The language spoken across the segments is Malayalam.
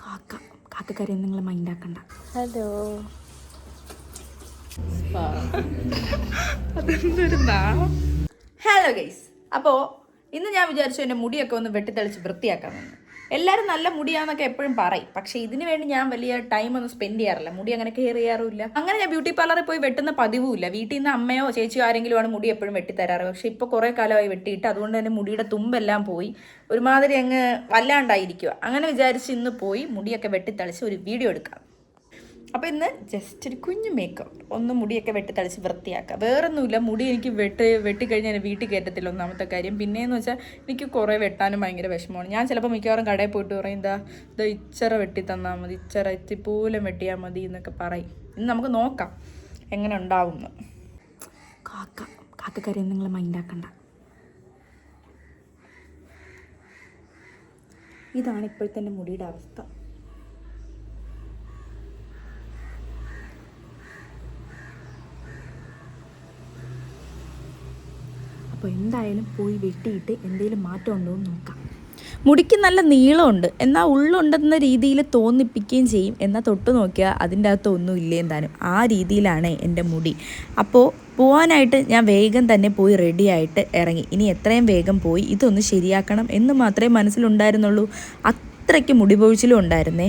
കാക്കക്കാരെ നിങ്ങൾ മൈൻഡാക്കണ്ട. Hello hello guys. അപ്പോൾ ഇന്ന് ഞാൻ വിചാരിച്ചു എൻ്റെ മുടിയൊക്കെ ഒന്ന് വെട്ടിത്തെളിച്ച് വൃത്തിയാക്കാമെന്ന്. എല്ലാവരും നല്ല മുടിയാന്നൊക്കെ എപ്പോഴും പറയും, പക്ഷേ ഇതിന് വേണ്ടി ഞാൻ വലിയ ടൈം ഒന്നും സ്പെൻഡ് ചെയ്യാറില്ല. മുടി അങ്ങനെ കെയർ ചെയ്യാറുമില്ല. അങ്ങനെ ഞാൻ ബ്യൂട്ടി പാർലറിൽ പോയി വെട്ടുന്ന പതിവുമില്ല. വീട്ടിൽ നിന്ന് അമ്മയോ ചേച്ചിയോ ആരെങ്കിലും ആണ് മുടി എപ്പോഴും വെട്ടിത്തരാറ്. പക്ഷേ ഇപ്പോൾ കുറേ കാലമായി വെട്ടിയിട്ട്, അതുകൊണ്ട് തന്നെ മുടിയുടെ തുമ്പെല്ലാം പോയി ഒരുമാതിരി അങ്ങ് വല്ലാണ്ടായിരിക്കുക. അങ്ങനെ വിചാരിച്ച് ഇന്ന് പോയി മുടിയൊക്കെ വെട്ടിത്തളിച്ച് ഒരു വീഡിയോ എടുക്കാം. അപ്പോൾ ഇന്ന് ജസ്റ്റ് ഒരു കുഞ്ഞു മേക്കപ്പ്, ഒന്ന് മുടിയൊക്കെ വെട്ടിത്തളിച്ച് വൃത്തിയാക്കുക. വേറൊന്നുമില്ല, മുടി എനിക്ക് വെട്ടിക്കഴിഞ്ഞാൽ എന്നെ വീട്ടിൽ കയറ്റത്തില്ല, ഒന്നാമത്തെ കാര്യം. പിന്നെയെന്ന് വെച്ചാൽ എനിക്ക് കുറേ വെട്ടാനും ഭയങ്കര വിഷമമാണ്. ഞാൻ ചിലപ്പോൾ മിക്കവാറും കടയിൽ പോയിട്ട് പറയും, ഇതാ ഇച്ചറ വെട്ടി തന്നാൽ മതി, ഇച്ചറ ഇത്തിപ്പൂലം വെട്ടിയാൽ മതി എന്നൊക്കെ പറയും. ഇന്ന് നമുക്ക് നോക്കാം എങ്ങനെ ഉണ്ടാവുമെന്ന്. കാക്കക്കാരെ നിങ്ങൾ മൈൻഡാക്കണ്ട. ഇതാണ് ഇപ്പോഴത്തെ എൻ്റെ മുടിയുടെ അവസ്ഥ. അപ്പോൾ എന്തായാലും പോയി വെട്ടിയിട്ട് എന്തെങ്കിലും മാറ്റം ഉണ്ടോ എന്ന് നോക്കാം. മുടിക്ക് നല്ല നീളമുണ്ട്, എന്നാൽ ഉള്ളുണ്ടെന്ന രീതിയിൽ തോന്നിപ്പിക്കുകയും ചെയ്യും. എന്നാൽ തൊട്ട് നോക്കിയാൽ അതിൻ്റെ അകത്ത് ഒന്നും ഇല്ലേം താനും. ആ രീതിയിലാണ് എൻ്റെ മുടി. അപ്പോൾ പോകാനായിട്ട് ഞാൻ വേഗം തന്നെ പോയി റെഡിയായിട്ട് ഇറങ്ങി. ഇനി എത്രയും വേഗം പോയി ഇതൊന്ന് ശരിയാക്കണം എന്ന് മാത്രമേ മനസ്സിലുണ്ടായിരുന്നുള്ളൂ. അത്രയ്ക്ക് മുടി പൊഴിച്ചിലും ഉണ്ടായിരുന്നേ.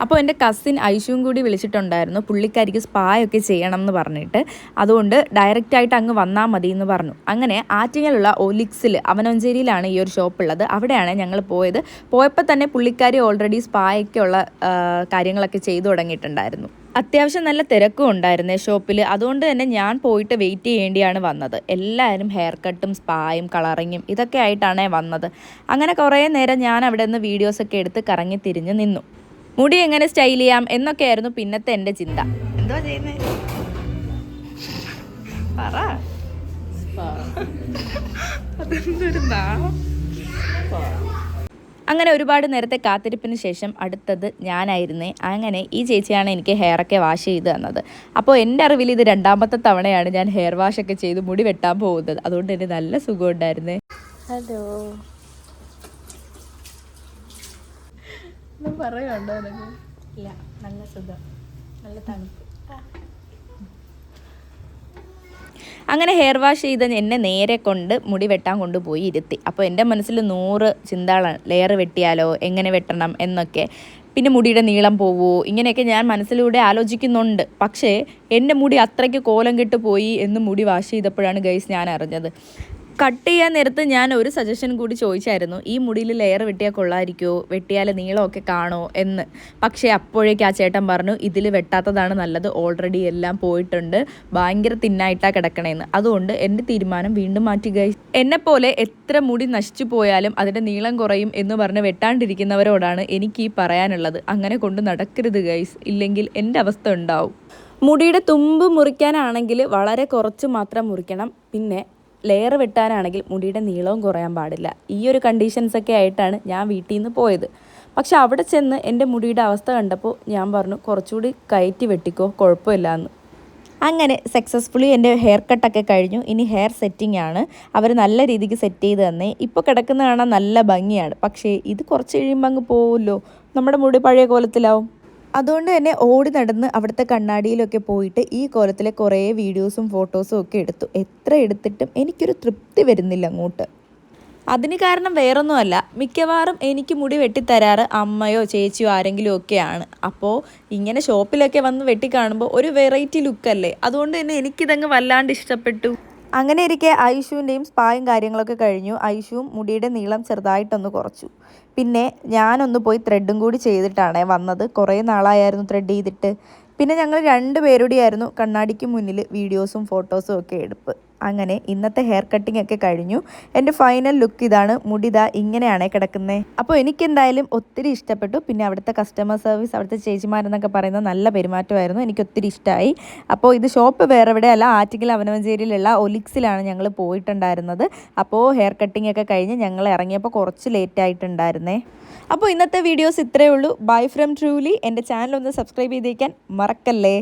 അപ്പോൾ എൻ്റെ കസിൻ ഐഷുവും കൂടി വിളിച്ചിട്ടുണ്ടായിരുന്നു. പുള്ളിക്കാരിക്ക് സ്പായൊക്കെ ചെയ്യണം എന്ന് പറഞ്ഞിട്ട്, അതുകൊണ്ട് ഡയറക്റ്റായിട്ട് അങ്ങ് വന്നാൽ മതി എന്ന് പറഞ്ഞു. അങ്ങനെ ആറ്റിങ്ങലുള്ള ഒലിക്സിൽ അവനഞ്ചേരിയിലാണ് ഈ ഒരു ഷോപ്പുള്ളത്. അവിടെയാണ് ഞങ്ങൾ പോയത്. പോയപ്പോൾ തന്നെ പുള്ളിക്കാരി ഓൾറെഡി സ്പായൊക്കെ ഉള്ള കാര്യങ്ങളൊക്കെ ചെയ്തു തുടങ്ങിയിട്ടുണ്ടായിരുന്നു. അത്യാവശ്യം നല്ല തിരക്കും ഉണ്ടായിരുന്നേ ഷോപ്പിൽ. അതുകൊണ്ട് തന്നെ ഞാൻ പോയിട്ട് വെയിറ്റ് ചെയ്യേണ്ടിയാണ് വന്നത്. എല്ലാവരും ഹെയർ കട്ടും സ്പായും കളറിങ്ങും ഇതൊക്കെ ആയിട്ടാണ് വന്നത്. അങ്ങനെ കുറേ നേരം ഞാൻ അവിടെ നിന്ന് വീഡിയോസൊക്കെ എടുത്ത് കറങ്ങി തിരിഞ്ഞ് നിന്നു. മുടി എങ്ങനെ സ്റ്റൈൽ ചെയ്യാം എന്നൊക്കെയായിരുന്നു പിന്നത്തെ എൻ്റെ ചിന്ത. എന്തോ ചെയ്യുന്നത് പറ. അങ്ങനെ ഒരുപാട് നേരത്തെ കാത്തിരിപ്പിന് ശേഷം അടുത്തത് ഞാനായിരുന്നേ. അങ്ങനെ ഈ ചേച്ചിയാണ് എനിക്ക് ഹെയറൊക്കെ വാഷ് ചെയ്ത് തന്നത്. അപ്പോൾ എൻ്റെ അറിവിൽ ഇത് 2ാമത്തെ തവണയാണ് ഞാൻ ഹെയർ വാഷൊക്കെ ചെയ്ത് മുടി വെട്ടാൻ പോകുന്നത്. അതുകൊണ്ട് എനിക്ക് നല്ല സുഖമുണ്ടായിരുന്നേ. ഹലോ പറയുണ്ടോ എനിക്ക്? ഇല്ല, നല്ല സുഖം, നല്ല തണുപ്പ്. അങ്ങനെ ഹെയർ വാഷ് ചെയ്ത് എന്നെ നേരെ കൊണ്ട് മുടി വെട്ടാൻ കൊണ്ടുപോയി ഇരുത്തി. അപ്പോൾ എൻ്റെ മനസ്സിൽ 100 ചിന്തകളാണ്. ലെയർ വെട്ടിയാലോ, എങ്ങനെ വെട്ടണം എന്നൊക്കെ, പിന്നെ മുടിയുടെ നീളം പോവോ, ഇങ്ങനെയൊക്കെ ഞാൻ മനസ്സിലൂടെ ആലോചിക്കുന്നുണ്ട്. പക്ഷേ എൻ്റെ മുടി അത്രയ്ക്ക് കോലം കെട്ട് പോയി എന്ന് മുടി വാഷ് ചെയ്തപ്പോഴാണ് ഗൈസ് ഞാൻ അറിഞ്ഞത്. കട്ട് ചെയ്യാൻ നേരത്ത് ഞാൻ ഒരു സജഷൻ കൂടി ചോദിച്ചായിരുന്നു, ഈ മുടിയിൽ ലെയർ വെട്ടിയാൽ കൊള്ളായിരിക്കുമോ, വെട്ടിയാൽ നീളമൊക്കെ കാണോ എന്ന്. പക്ഷേ അപ്പോഴേക്ക് ആ ചേട്ടൻ പറഞ്ഞു, ഇതിൽ വെട്ടാത്തതാണ് നല്ലത്, ഓൾറെഡി എല്ലാം പോയിട്ടുണ്ട്, ഭയങ്കര തിന്നായിട്ടാണ് കിടക്കണേന്ന്. അതുകൊണ്ട് എൻ്റെ തീരുമാനം വീണ്ടും മാറ്റി ഗൈസ്. എന്നെപ്പോലെ എത്ര മുടി നശിച്ചു പോയാലും അതിൻ്റെ നീളം കുറയും എന്ന് പറഞ്ഞ് വെട്ടാണ്ടിരിക്കുന്നവരോടാണ് എനിക്ക് ഈ പറയാനുള്ളത്. അങ്ങനെ കൊണ്ട് നടക്കരുത് ഗൈസ്, ഇല്ലെങ്കിൽ എൻ്റെ അവസ്ഥ ഉണ്ടാവും. മുടിയുടെ തുമ്പ് മുറിക്കാനാണെങ്കിൽ വളരെ കുറച്ച് മാത്രം മുറിക്കണം. പിന്നെ ലെയർ വെട്ടാനാണെങ്കിൽ മുടിയുടെ നീളവും കുറയാൻ പാടില്ല. ഈ ഒരു കണ്ടീഷൻസൊക്കെ ആയിട്ടാണ് ഞാൻ വീട്ടിൽ നിന്ന് പോയത്. പക്ഷെ അവിടെ ചെന്ന് എൻ്റെ മുടിയുടെ അവസ്ഥ കണ്ടപ്പോൾ ഞാൻ പറഞ്ഞു, കുറച്ചുകൂടി കയറ്റി വെട്ടിക്കോ, കുഴപ്പമില്ല എന്ന്. അങ്ങനെ സക്സസ്ഫുള്ളി എൻ്റെ ഹെയർ കട്ടൊക്കെ കഴിഞ്ഞു. ഇനി ഹെയർ സെറ്റിംഗ് ആണ്. അവർ നല്ല രീതിക്ക് സെറ്റ് ചെയ്ത് തന്നെ. ഇപ്പോൾ കിടക്കുന്ന കാണാൻ നല്ല ഭംഗിയാണ്. പക്ഷേ ഇത് കുറച്ച് കഴിയുമ്പോൾ അങ്ങ് പോവുമല്ലോ, നമ്മുടെ മുടി പഴയ കോലത്തിലാവും. അതുകൊണ്ട് തന്നെ ഓടി നടന്ന് അവിടുത്തെ കണ്ണാടിയിലൊക്കെ പോയിട്ട് ഈ കോലത്തിലെ കുറേ വീഡിയോസും ഫോട്ടോസും ഒക്കെ എടുത്തു. എത്ര എടുത്തിട്ടും എനിക്കൊരു തൃപ്തി വരുന്നില്ല അങ്ങോട്ട്. അതിന് കാരണം വേറൊന്നുമല്ല, മിക്കവാറും എനിക്ക് മുടി വെട്ടിത്തരാറ് അമ്മയോ ചേച്ചിയോ ആരെങ്കിലും ഒക്കെയാണ്. അപ്പോൾ ഇങ്ങനെ ഷോപ്പിലൊക്കെ വന്ന് വെട്ടിക്കാണുമ്പോൾ ഒരു വെറൈറ്റി ലുക്കല്ലേ, അതുകൊണ്ട് തന്നെ എനിക്കിതങ്ങ് വല്ലാണ്ട് ഇഷ്ടപ്പെട്ടു. അങ്ങനെ ഇരിക്കെ ഐഷുവിൻ്റെയും സ്പായും കാര്യങ്ങളൊക്കെ കഴിഞ്ഞു. ഐഷുവും മുടിയുടെ നീളം ചെറുതായിട്ടൊന്ന് കുറച്ചു. പിന്നെ ഞാനൊന്ന് പോയി ത്രെഡും കൂടി ചെയ്തിട്ടാണ് വന്നത്. കുറേ നാളായിരുന്നു ത്രെഡ് ചെയ്തിട്ട്. പിന്നെ ഞങ്ങൾ 2 പേരുടെയായിരുന്നു കണ്ണാടിക്ക് മുന്നിൽ വീഡിയോസും ഫോട്ടോസും ഒക്കെ എടുപ്പ്. അങ്ങനെ ഇന്നത്തെ ഹെയർ കട്ടിംഗ് ഒക്കെ കഴിഞ്ഞു. എൻ്റെ ഫൈനൽ ലുക്ക് ഇതാണ്. മുടി ഇതാ ഇങ്ങനെയാണ് കിടക്കുന്നത്. അപ്പോൾ എനിക്കെന്തായാലും ഒത്തിരി ഇഷ്ടപ്പെട്ടു. പിന്നെ അവിടുത്തെ കസ്റ്റമർ സർവീസ്, അവിടുത്തെ ചേച്ചിമാരെന്നൊക്കെ പറയുന്നത് നല്ല പെരുമാറ്റമായിരുന്നു. എനിക്ക് ഒത്തിരി ഇഷ്ടമായി. അപ്പോൾ ഇത് ഷോപ്പ് വേറെ എവിടെയല്ല, ആറ്റിങ്ങൽ അവനവഞ്ചേരിയിലുള്ള ഒലിക്സിലാണ് ഞങ്ങൾ പോയിട്ടുണ്ടായിരുന്നത്. അപ്പോൾ ഹെയർ കട്ടിംഗ് ഒക്കെ കഴിഞ്ഞ് ഞങ്ങൾ ഇറങ്ങിയപ്പോൾ കുറച്ച് ലേറ്റ് ആയിട്ടുണ്ടായിരുന്നേ. അപ്പോൾ ഇന്നത്തെ വീഡിയോസ് ഇത്രയേ ഉള്ളൂ. Bye from truly. എൻ്റെ ചാനൽ ഒന്ന് സബ്സ്ക്രൈബ് ചെയ്തേക്കാൻ മറക്കല്ലേ.